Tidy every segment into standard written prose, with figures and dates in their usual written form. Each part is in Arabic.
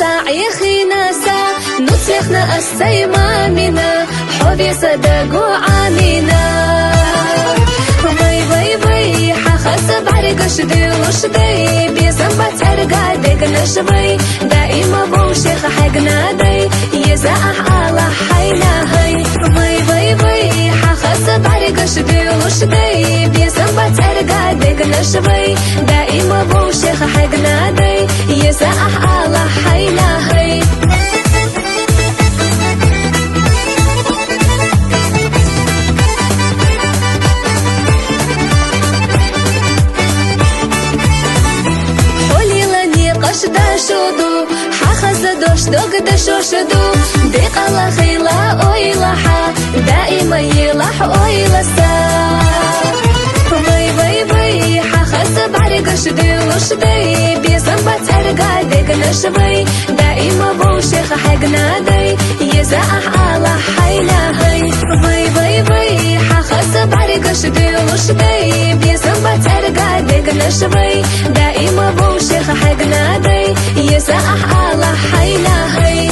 ساعي خيناسا نصيخنا السيما منا حبي صدقوا عامينا وي وي حخسب عرق وشدي بيسنبت عرقا ديق نشبي دائما بوشيخ حقنا دي يزاح على حينا هاي وي حخسب عرق وشدي بيسنبت عرقا ديق نشبي دائما بوشيخ حقنا دي يزاح على حينا هاي شدو حخز دوش دوغ دشو شدو ديق الله خيلا اويلحا دائما يلح اويلسا وي حخز بعرق شدي وشدي بيسنبت عرقا ديق نشبي دائما بوشيخ حقنا دي يزاح على حينا هاي وي حخز بعرق شدي وشدي بيسنبت عرقا ديق نشبي دائما بوشيخ حقنا دي يزاح على حينا هاي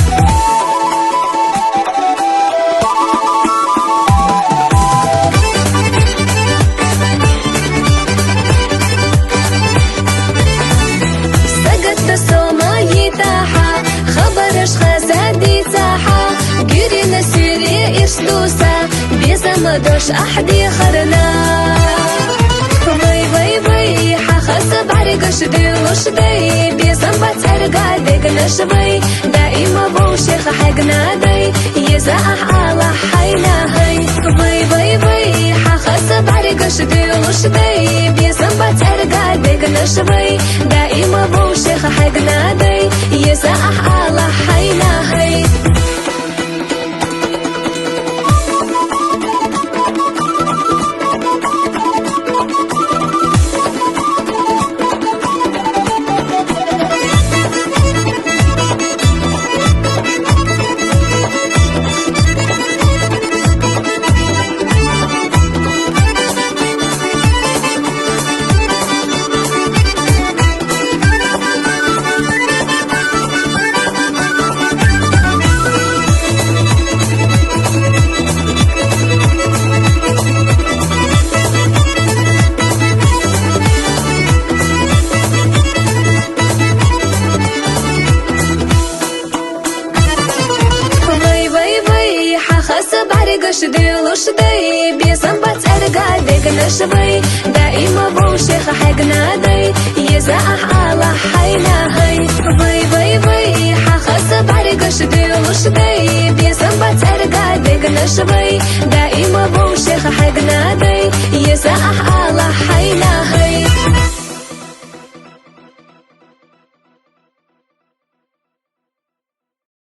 سقط السوما يتاحا خبرش خزادي تاحا قيري نسيري إرسلوسا بيزمدوش أحدي خرنا وي حخسب عرق شدي وشدي بيزنبت عرقا ديق نشبي دائما بوشيخ حقنا دي يزاح على حينا هاي وي حخسب عرق شدي وشدي بيزنبت عرقا ديق نشبي دائما بوشيخ حقنا دي يزاح على حينا هاي شدي وشدي بيزنبت عرقا ديق نشبي دائما بوشيخ حقنا دي يزاح على حينا هاي وي حخسب عرق شدي وشدي بيزنبت عرقا ديق نشبي دائما بوشيخ حقنا دي يزاح